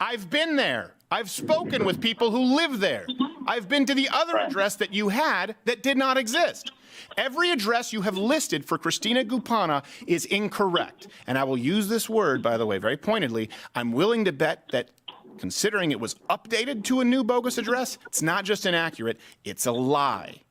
I've been there. I've spoken with people who live there. I've been to the other address that you had that did not exist. Every address you have listed for Christina Gupana is incorrect. And I will use this word, by the way, very pointedly. I'm willing to bet that considering it was updated to a new bogus address, it's not just inaccurate, it's a lie.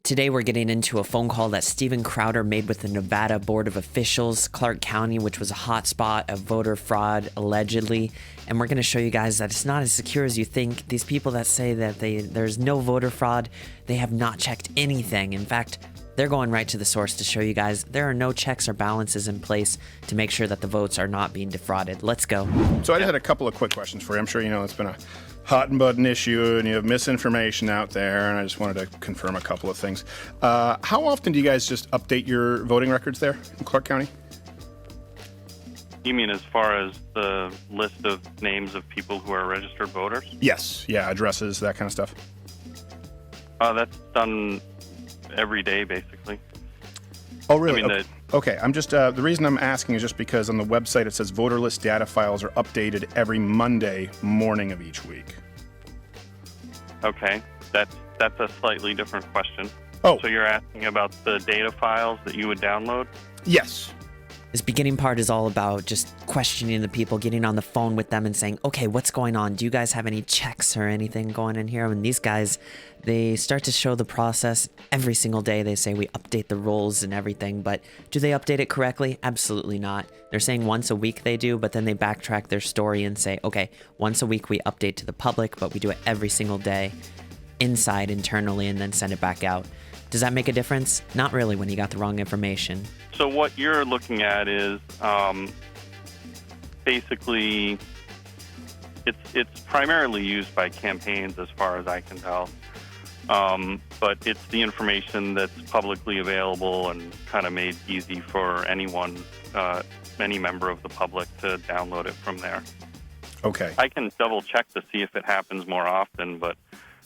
Today we're getting into a phone call that Steven Crowder made with the Nevada Board of Officials, Clark County, which was a hotspot of voter fraud, allegedly. And we're going to show you guys that it's not as secure as you think. These people that say that there's no voter fraud, they have not checked anything. In fact, they're going right to the source to show you guys there are no checks or balances in place to make sure that the votes are not being defrauded. Let's go. So I just had a couple of quick questions for you. I'm sure you know it's been a hot and button issue and you have misinformation out there, and I just wanted to confirm a couple of things. How often do you guys just update your voting records there in Clark County? You mean as far as the list of names of people who are registered voters? Yes, yeah, addresses, that kind of stuff. That's done every day, basically. Oh, really? I mean, okay, I'm just, the reason I'm asking is just because on the website it says voter list data files are updated every Monday morning of each week. Okay, that's a slightly different question. Oh. So you're asking about the data files that you would download? Yes. This beginning part is all about just questioning the people, getting on the phone with them and saying, okay, what's going on? Do you guys have any checks or anything going in here? And these guys, they start to show the process every single day. They say we update the rules and everything, but do they update it correctly? Absolutely not. They're saying once a week they do, but then they backtrack their story and say, okay, once a week we update to the public, but we do it every single day inside internally and then send it back out. Does that make a difference? Not really when you got the wrong information. So what you're looking at is basically it's primarily used by campaigns as far as I can tell. But it's the information that's publicly available and kind of made easy for anyone, any member of the public to download it from there. Okay. I can double check to see if it happens more often, but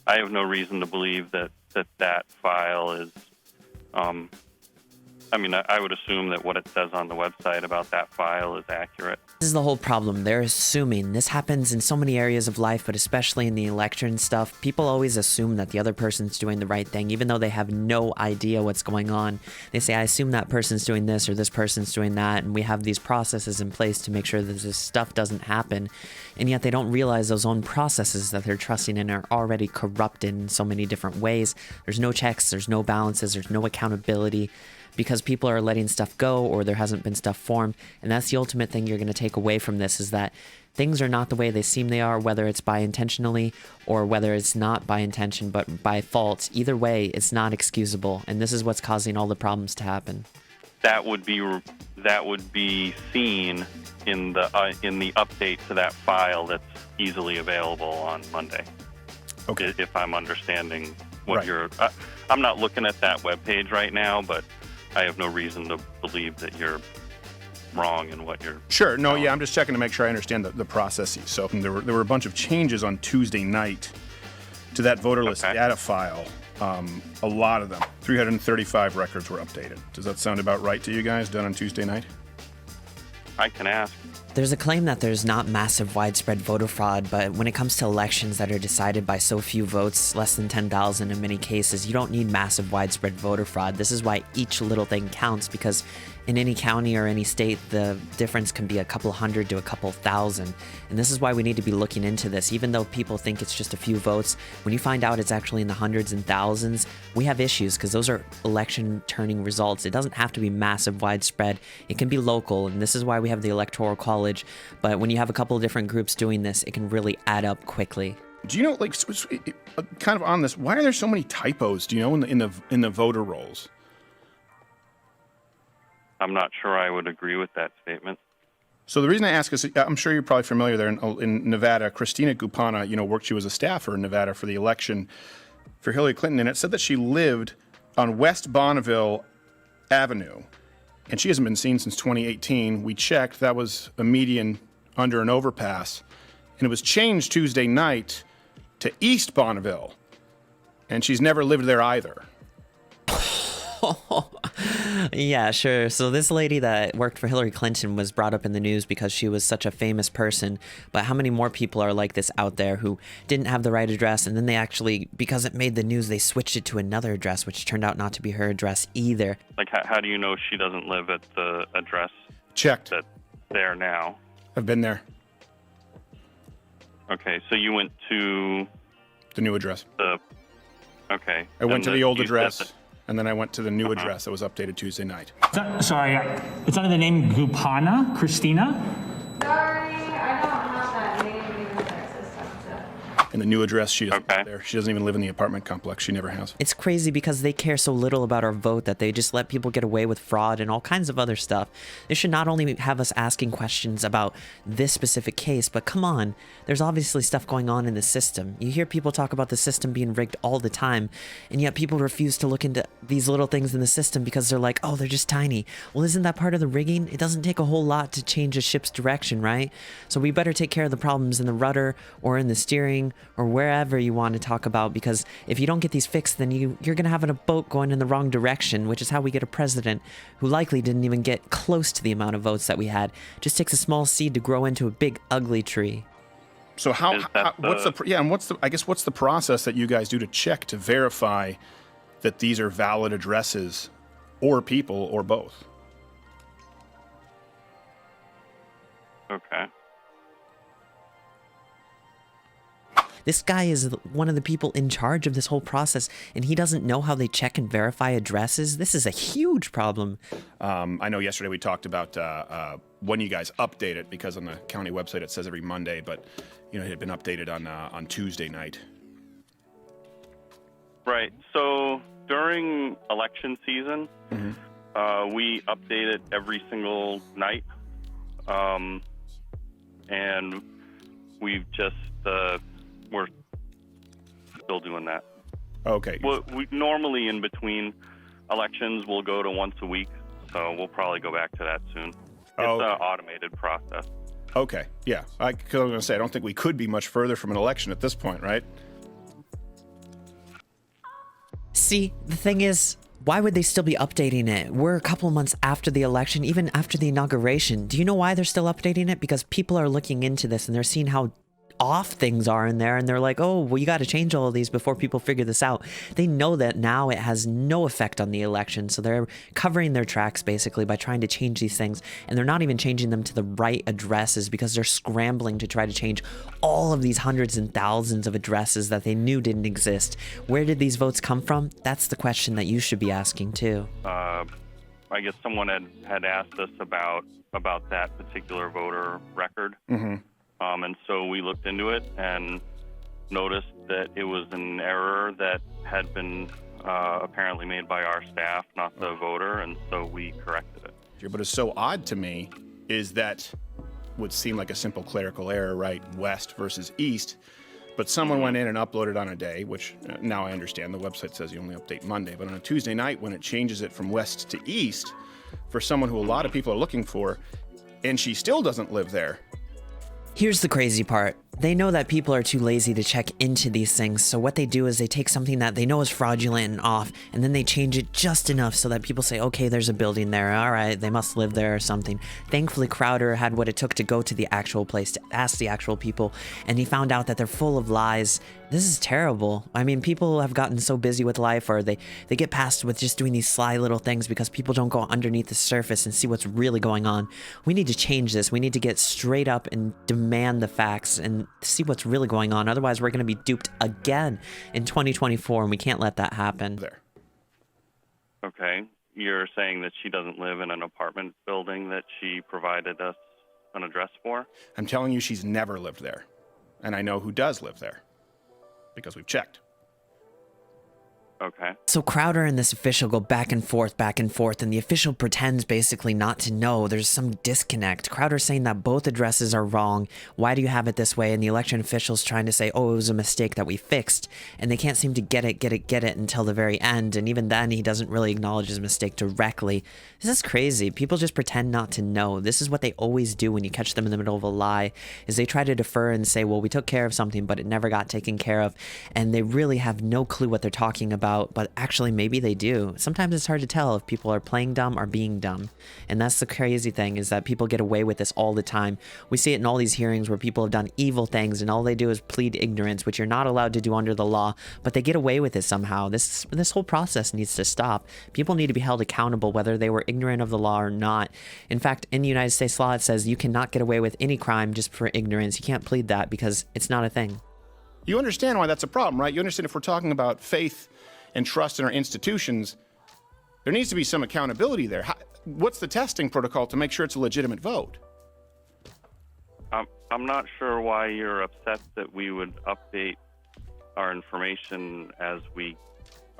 I have no reason to believe that file is, I would assume that what it says on the website about that file is accurate. This is the whole problem. They're assuming. This happens in so many areas of life, but especially in the election stuff. People always assume that the other person's doing the right thing, even though they have no idea what's going on. They say, I assume that person's doing this or this person's doing that, and we have these processes in place to make sure that this stuff doesn't happen. And yet they don't realize those own processes that they're trusting in are already corrupted in so many different ways. There's no checks, there's no balances, there's no accountability, because people are letting stuff go or there hasn't been stuff formed. And that's the ultimate thing you're going to take away from this, is that things are not the way they seem they are, whether it's by intentionally or whether it's not by intention but by fault. Either way, it's not excusable, and this is what's causing all the problems to happen. That would be seen in the update to that file that's easily available on Monday. Okay. If I'm understanding what right. you're... I'm not looking at that webpage right now, but I have no reason to believe that you're wrong in what you're... Sure. No, yeah, I'm just checking to make sure I understand the processes. So there were a bunch of changes on Tuesday night to that voter list data file. A lot of them. 335 records were updated. Does that sound about right to you guys, done on Tuesday night? I can ask. There's a claim that there's not massive widespread voter fraud, but when it comes to elections that are decided by so few votes, less than 10,000 in many cases, you don't need massive widespread voter fraud. This is why each little thing counts, because in any county or any state, the difference can be a couple hundred to a couple thousand. And this is why we need to be looking into this. Even though people think it's just a few votes, when you find out it's actually in the hundreds and thousands, we have issues, because those are election turning results. It doesn't have to be massive widespread. It can be local, and this is why we have the Electoral College. But when you have a couple of different groups doing this, it can really add up quickly. Do you know, like, kind of on this, why are there so many typos, do you know, in the voter rolls? I'm not sure I would agree with that statement. So the reason I ask is, I'm sure you're probably familiar there in Nevada. Christina Gupana, she was a staffer in Nevada for the election for Hillary Clinton, and it said that she lived on West Bonneville Avenue, and she hasn't been seen since 2018. We checked, that was a median under an overpass, and it was changed Tuesday night to East Bonneville, and she's never lived there either. Yeah, sure. So this lady that worked for Hillary Clinton was brought up in the news because she was such a famous person. But how many more people are like this out there who didn't have the right address, and then they actually, because it made the news, they switched it to another address, which turned out not to be her address either. Like, how do you know she doesn't live at the address Checked. that's there now? I've been there. Okay, so you went to The new address. okay. I went to the old you said address, and then I went to the new address that was updated Tuesday night. Sorry, it's under the name Gupana, Christina? Sorry, I don't have that name in the system. And the new address, she doesn't Okay. live there. She doesn't even live in the apartment complex. She never has. It's crazy because they care so little about our vote that they just let people get away with fraud and all kinds of other stuff. They should not only have us asking questions about this specific case, but come on, there's obviously stuff going on in the system. You hear people talk about the system being rigged all the time, and yet people refuse to look into these little things in the system because they're like, oh, they're just tiny. Well, isn't that part of the rigging? It doesn't take a whole lot to change a ship's direction, right? So we better take care of the problems in the rudder or in the steering or wherever you want to talk about, because if you don't get these fixed, then you're going to have a boat going in the wrong direction, which is how we get a president who likely didn't even get close to the amount of votes that we had. Just takes a small seed to grow into a big ugly tree. So Is that what's what's the process that you guys do to check to verify that these are valid addresses or people or both? Okay. This guy is one of the people in charge of this whole process, and he doesn't know how they check and verify addresses. This is a huge problem. I know yesterday we talked about when you guys update it, because on the county website it says every Monday, but it had been updated on Tuesday night. Right. So during election season, we update it every single night, and we've just we're still doing that. Okay. Well, we normally in between elections we'll go to once a week, so we'll probably go back to that soon. It's Oh. an automated process. Okay. Yeah. I was going to say, I don't think we could be much further from an election at this point, right? See, the thing is, why would they still be updating it? We're a couple months after the election, even after the inauguration. Do you know why they're still updating it? Because people are looking into this and they're seeing how off things are in there, and they're like, oh, well, you got to change all of these before people figure this out. They know that now it has no effect on the election, so they're covering their tracks basically by trying to change these things, and they're not even changing them to the right addresses because they're scrambling to try to change all of these hundreds and thousands of addresses that they knew didn't exist. Where did these votes come from? That's the question that you should be asking too. I guess someone had asked us about that particular voter record. And so we looked into it and noticed that it was an error that had been apparently made by our staff, not the voter, and so we corrected it. But it's so odd to me is that would seem like a simple clerical error, right? West versus east. But someone went in and uploaded on a day, which now I understand. The website says you only update Monday. But on a Tuesday night, when it changes it from west to east, for someone who a lot of people are looking for, and she still doesn't live there. Here's the crazy part. They know that people are too lazy to check into these things, so what they do is they take something that they know is fraudulent and off, and then they change it just enough so that people say, okay, there's a building there, all right, they must live there or something. Thankfully, Crowder had what it took to go to the actual place to ask the actual people, and he found out that they're full of lies. This is terrible. I mean, people have gotten so busy with life, or they get past with just doing these sly little things because people don't go underneath the surface and see what's really going on. We need to change this. We need to get straight up and demand the facts and see what's really going on. Otherwise, we're going to be duped again in 2024, and we can't let that happen. There. Okay. You're saying that she doesn't live in an apartment building that she provided us an address for? I'm telling you, she's never lived there. And I know who does live there, because we've checked. Okay. So Crowder and this official go back and forth, and the official pretends basically not to know. There's some disconnect. Crowder's saying that both addresses are wrong. Why do you have it this way? And the election official's trying to say, oh, it was a mistake that we fixed. And they can't seem to get it until the very end. And even then, he doesn't really acknowledge his mistake directly. This is crazy. People just pretend not to know. This is what they always do when you catch them in the middle of a lie, is they try to defer and say, well, we took care of something, but it never got taken care of. And they really have no clue what they're talking about. about, but actually maybe they do. Sometimes it's hard to tell if people are playing dumb or being dumb. And that's the crazy thing, is that people get away with this all the time. We see it in all these hearings where people have done evil things and all they do is plead ignorance, which you're not allowed to do under the law, but they get away with it somehow. This whole process needs to stop. People need to be held accountable whether they were ignorant of the law or not. In fact, in the United States law, it says you cannot get away with any crime just for ignorance. You can't plead that because it's not a thing. You understand why that's a problem, right? You understand if we're talking about faith and trust in our institutions, there needs to be some accountability there. What's the testing protocol to make sure it's a legitimate vote? I'm not sure why you're upset that we would update our information as we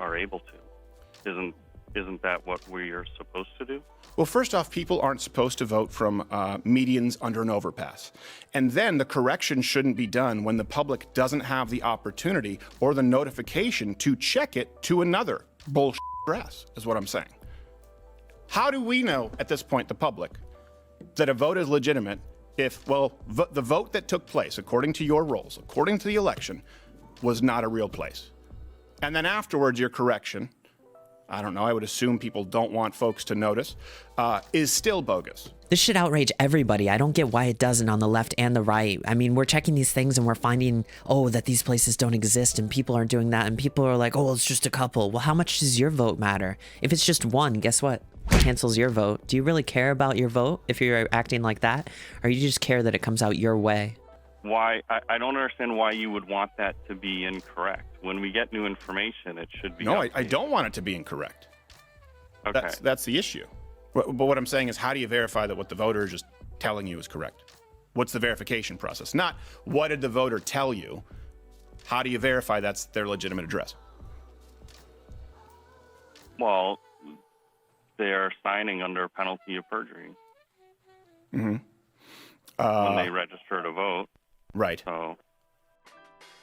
are able to. Isn't that what we are supposed to do? Well, first off, people aren't supposed to vote from medians under an overpass. And then the correction shouldn't be done when the public doesn't have the opportunity or the notification to check it to another bullshit address, is what I'm saying. How do we know at this point, the public, that a vote is legitimate if, well, the vote that took place, according to your rules, according to the election, was not a real place? And then afterwards, your correction, I don't know, I would assume people don't want folks to notice, is still bogus. This should outrage everybody. I don't get why it doesn't on the left and the right. I mean, we're checking these things and we're finding, that these places don't exist and people aren't doing that. And people are like, it's just a couple. Well, how much does your vote matter? If it's just one, guess what? It cancels your vote. Do you really care about your vote if you're acting like that? Or you just care that it comes out your way? Why? I don't understand why you would want that to be incorrect. When we get new information, it should be. No, I don't want it to be incorrect. Okay. That's the issue. But what I'm saying is, how do you verify that what the voter is just telling you is correct? What's the verification process? Not what did the voter tell you. How do you verify that's their legitimate address? Well, they are signing under penalty of perjury. Mm-hmm. When they register to vote. Right. So.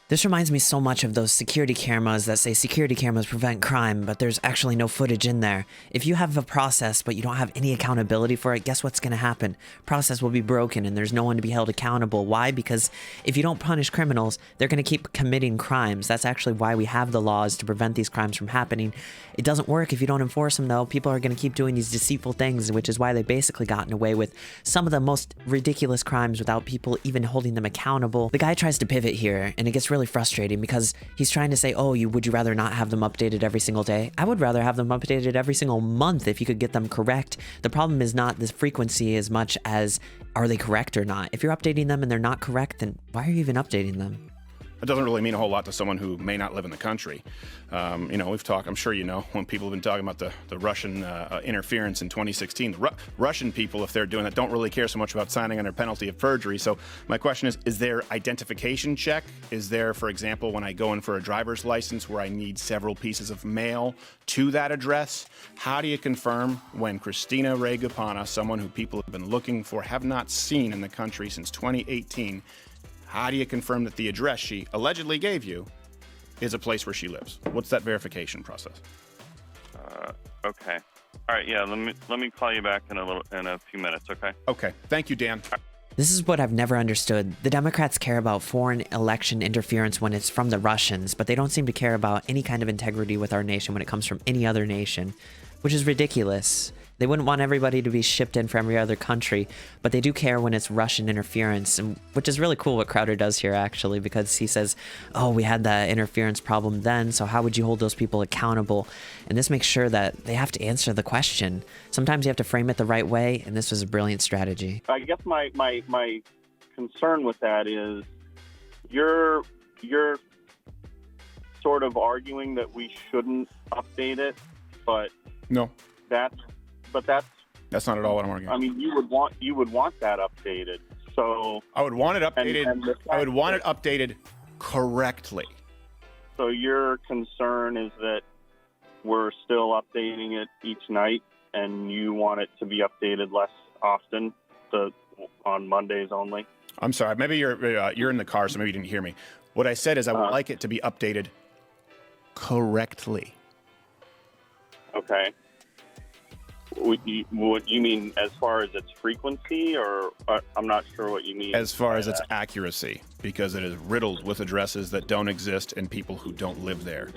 This reminds me so much of those security cameras that say security cameras prevent crime, but there's actually no footage in there. If you have a process, but you don't have any accountability for it, guess what's going to happen? Process will be broken and there's no one to be held accountable. Why? Because if you don't punish criminals, they're going to keep committing crimes. That's actually why we have the laws, to prevent these crimes from happening. It doesn't work if you don't enforce them, though. People are going to keep doing these deceitful things, which is why they've basically gotten away with some of the most ridiculous crimes without people even holding them accountable. The guy tries to pivot here, and it gets really frustrating because he's trying to say, would you rather not have them updated every single day? I would rather have them updated every single month if you could get them correct. The problem is not the frequency as much as are they correct or not. If you're updating them and they're not correct, then why are you even updating them? It doesn't really mean a whole lot to someone who may not live in the country. We've talked, I'm sure you know, when people have been talking about the Russian interference in 2016, the Russian people, if they're doing that, don't really care so much about signing under penalty of perjury. So my question is there identification check? Is there, for example, when I go in for a driver's license where I need several pieces of mail to that address? How do you confirm when Christina Ray Gupana, someone who people have been looking for, have not seen in the country since 2018, how do you confirm that the address she allegedly gave you is a place where she lives? What's that verification process? Okay. All right. Yeah. Let me call you back in a few minutes. Okay. Okay. Thank you, Dan. This is what I've never understood. The Democrats care about foreign election interference when it's from the Russians, but they don't seem to care about any kind of integrity with our nation when it comes from any other nation, which is ridiculous. They wouldn't want everybody to be shipped in from every other country, but they do care when it's Russian interference, which is really cool what Crowder does here, actually, because he says, we had that interference problem then, so how would you hold those people accountable? And this makes sure that they have to answer the question. Sometimes you have to frame it the right way, and this was a brilliant strategy. I guess my concern with that is you're sort of arguing that we shouldn't update it, but No. That's not at all what I'm arguing. I mean, you would want that updated. So I would want it updated. I would want it updated correctly. So your concern is that we're still updating it each night, and you want it to be updated less often, on Mondays only. I'm sorry. Maybe you're in the car, so maybe you didn't hear me. What I said is I would like it to be updated correctly. Okay. What you mean as far as its frequency, or I'm not sure what you mean. As far as its accuracy. because it is riddled with addresses that don't exist and people who don't live there,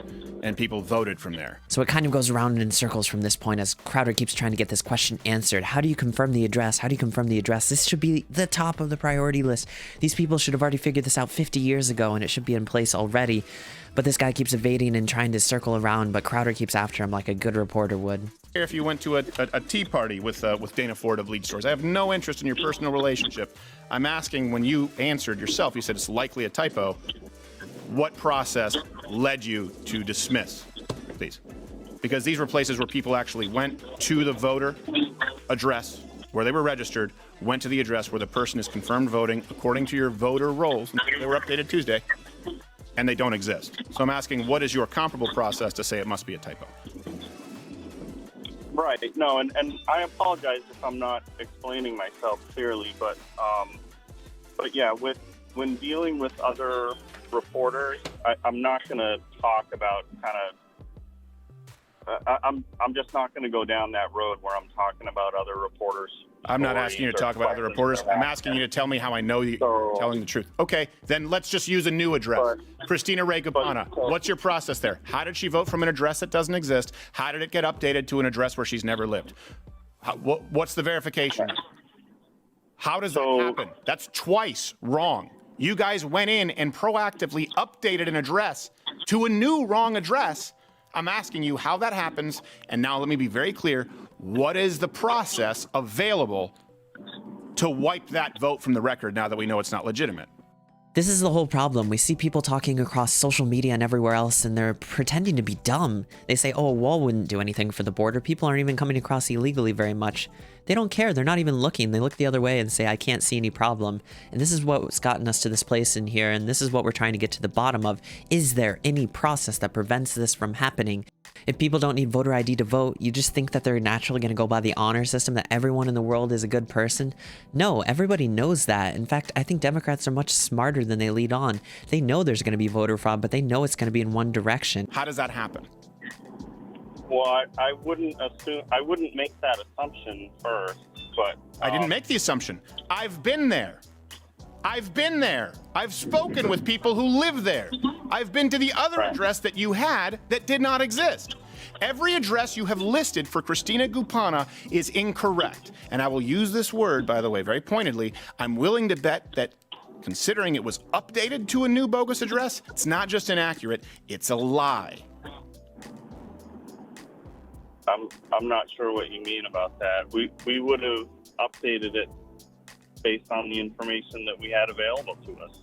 and people voted from there. So it kind of goes around in circles from this point as Crowder keeps trying to get this question answered. How do you confirm the address? How do you confirm the address? This should be the top of the priority list. These people should have already figured this out 50 years ago, and it should be in place already. But this guy keeps evading and trying to circle around, but Crowder keeps after him like a good reporter would. If you went to a tea party with Dana Ford of Lead Stores, I have no interest in your personal relationship. I'm asking, when you answered yourself, you said it's likely a typo. What process led you to dismiss these? Because these were places where people actually went to the voter address where they were registered, went to the address where the person is confirmed voting according to your voter rolls. They were updated Tuesday, and they don't exist. So I'm asking, what is your comparable process to say it must be a typo? Right. No, and I apologize if I'm not explaining myself clearly, but yeah, when dealing with other reporters, I'm not going to talk about I'm just not going to go down that road where I'm talking about other reporters. I'm not asking you to talk about other reporters. I'm asking you to tell me how I know you're telling the truth. Okay, then let's just use a new address. Christina Ray Gupana, what's your process there? How did she vote from an address that doesn't exist? How did it get updated to an address where she's never lived? What's the verification? How does that happen? That's twice wrong. You guys went in and proactively updated an address to a new wrong address. I'm asking you how that happens, and now let me be very clear. What is the process available to wipe that vote from the record now that we know it's not legitimate? This is the whole problem. We see people talking across social media and everywhere else, and they're pretending to be dumb. They say, oh, a wall wouldn't do anything for the border. People aren't even coming across illegally very much. They don't care. They're not even looking. They look the other way and say, I can't see any problem. And this is what's gotten us to this place in here, and this is what we're trying to get to the bottom of. Is there any process that prevents this from happening? If people don't need voter ID to vote, you just think that they're naturally going to go by the honor system, that everyone in the world is a good person? No, everybody knows that. In fact, I think Democrats are much smarter than they lead on. They know there's going to be voter fraud, but they know it's going to be in one direction. How does that happen? Well, I wouldn't make that assumption first, but I didn't make the assumption. I've been there. I've been there. I've spoken with people who live there. I've been to the other address that you had that did not exist. Every address you have listed for Christina Gupana is incorrect. And I will use this word, by the way, very pointedly. I'm willing to bet that considering it was updated to a new bogus address, it's not just inaccurate, it's a lie. I'm not sure what you mean about that. We would have updated it based on the information that we had available to us.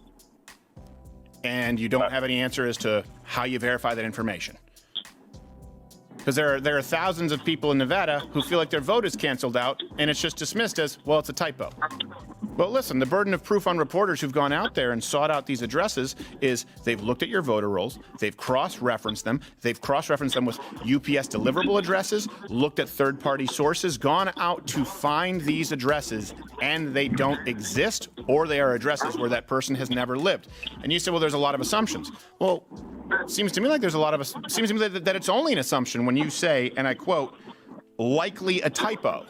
And you don't have any answer as to how you verify that information? Because there are thousands of people in Nevada who feel like their vote is canceled out, and it's just dismissed as, well, it's a typo. Well, listen, the burden of proof on reporters who've gone out there and sought out these addresses is they've looked at your voter rolls, they've cross-referenced them with UPS deliverable addresses, looked at third-party sources, gone out to find these addresses, and they don't exist, or they are addresses where that person has never lived. And you say, well, there's a lot of assumptions. Well, it seems to me like seems to me that it's only an assumption when you say, and I quote, likely a typo.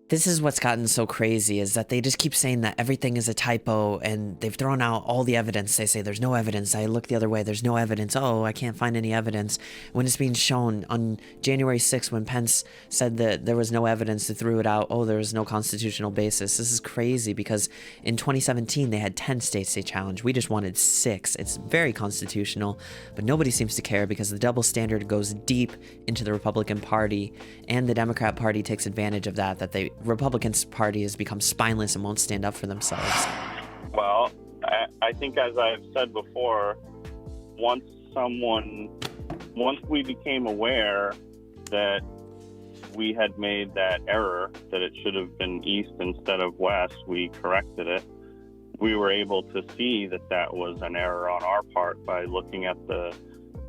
This is what's gotten so crazy, is that they just keep saying that everything is a typo, and they've thrown out all the evidence. They say there's no evidence. I look the other way. There's no evidence. Oh, I can't find any evidence. When it's being shown on January 6th, when Pence said that there was no evidence, they threw it out. Oh, there was no constitutional basis. This is crazy because in 2017, they had 10 states they challenged. We just wanted 6. It's very constitutional, but nobody seems to care because the double standard goes deep into the Republican Party, and the Democrat Party takes advantage of that the Republicans Party has become spineless and won't stand up for themselves. Well, I think, as I've said before, once we became aware that we had made that error, that it should have been east instead of west, we corrected it. We were able to see that was an error on our part by looking at the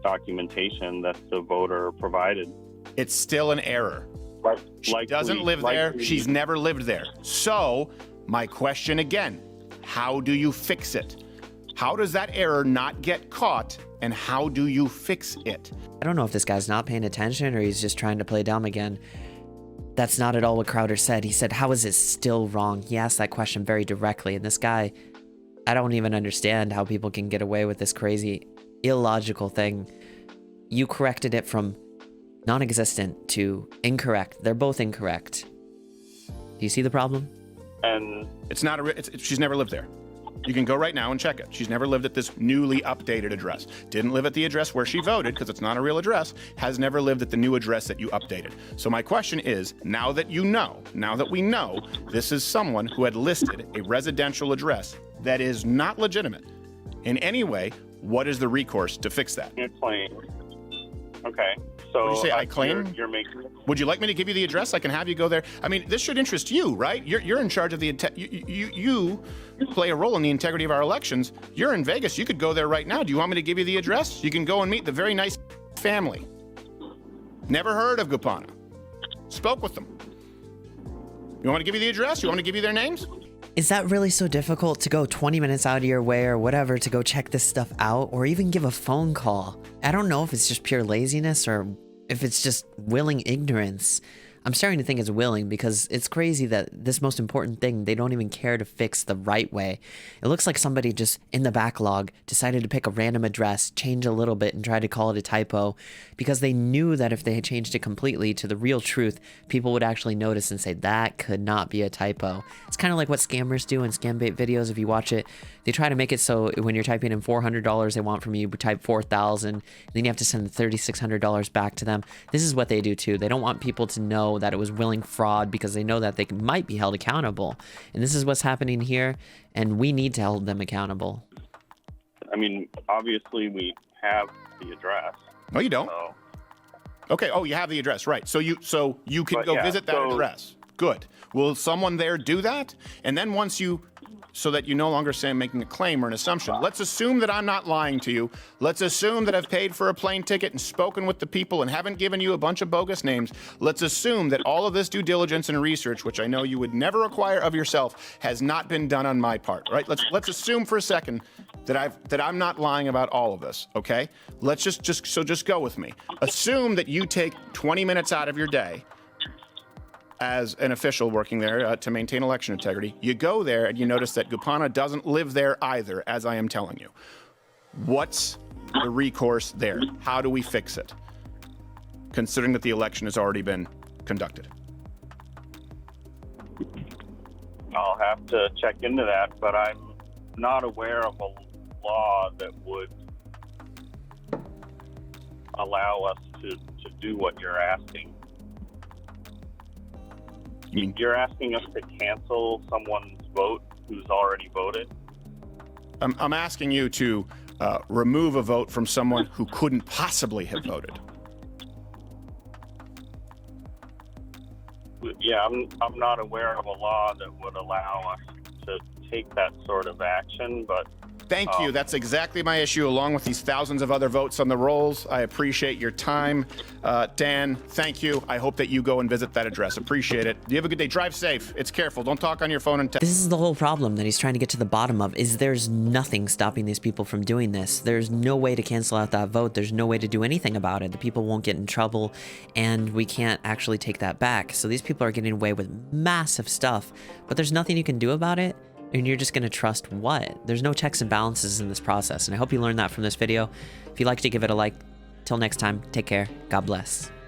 documentation that the voter provided. It's still an error. She doesn't live there. She's never lived there. So, my question again, how do you fix it? How does that error not get caught, and how do you fix it? I don't know if this guy's not paying attention or he's just trying to play dumb again. That's not at all what Crowder said. He said, how is it still wrong? He asked that question very directly, and this guy I don't even understand how people can get away with this crazy, illogical thing. You corrected it from non-existent to incorrect. They're both incorrect. Do you see the problem? And It's not she's never lived there. You can go right now and check it. She's never lived at this newly updated address. Didn't live at the address where she voted because it's not a real address. Has never lived at the new address that you updated. So my question is, now that we know this is someone who had listed a residential address that is not legitimate in any way, what is the recourse to fix that? a claim. Okay. So What did you say, I claim? You're making. Would you like me to give you the address? I can have you go there. I mean, this should interest you, right? You're in charge of the you play a role in the integrity of our elections. You're in Vegas. You could go there right now. Do you want me to give you the address? You can go and meet the very nice family. Never heard of Gupana. Spoke with them. You want me to give you the address? You want me to give you their names? Is that really so difficult to go 20 minutes out of your way or whatever to go check this stuff out or even give a phone call? I don't know if it's just pure laziness or if it's just willing ignorance. I'm starting to think it's willing because it's crazy that this most important thing, they don't even care to fix the right way. It looks like somebody just in the backlog decided to pick a random address, change a little bit and try to call it a typo because they knew that if they had changed it completely to the real truth, people would actually notice and say that could not be a typo. It's kind of like what scammers do in scam bait videos. If you watch it, they try to make it so when you're typing in $400 they want from you, type 4,000, then you have to send $3,600 back to them. This is what they do too. They don't want people to know that it was willing fraud because they know that they might be held accountable. And this is what's happening here, and we need to hold them accountable. I mean, obviously we have the address. No, you don't. So Okay. Oh, you have the address, right? So you can But go yeah, visit that so- address. Good. Will someone there do that? And then once you, so that you no longer say I'm making a claim or an assumption. Let's assume that I'm not lying to you. Let's assume that I've paid for a plane ticket and spoken with the people and haven't given you a bunch of bogus names. Let's assume that all of this due diligence and research, which I know you would never require of yourself, has not been done on my part. Right? Let's assume for a second that I'm not lying about all of this. Okay? Let's just go with me. Assume that you take 20 minutes out of your day as an official working there to maintain election integrity. You go there and you notice that Gupana doesn't live there either, as I am telling you. What's the recourse there? How do we fix it? Considering that the election has already been conducted. I'll have to check into that, but I'm not aware of a law that would allow us to do what you're asking. You mean, You're asking us to cancel someone's vote who's already voted? I'm asking you to remove a vote from someone who couldn't possibly have voted. Yeah, I'm not aware of a law that would allow us to take that sort of action, but Thank you. That's exactly my issue, along with these thousands of other votes on the rolls. I appreciate your time. Dan, thank you. I hope that you go and visit that address. Appreciate it. You have a good day. Drive safe. It's careful. Don't talk on your phone and text. This is the whole problem that he's trying to get to the bottom of, is there's nothing stopping these people from doing this. There's no way to cancel out that vote. There's no way to do anything about it. The people won't get in trouble, and we can't actually take that back. So these people are getting away with massive stuff, but there's nothing you can do about it. And you're just going to trust what? There's no checks and balances in this process. And I hope you learned that from this video. If you'd like to give it a like, till next time, take care. God bless.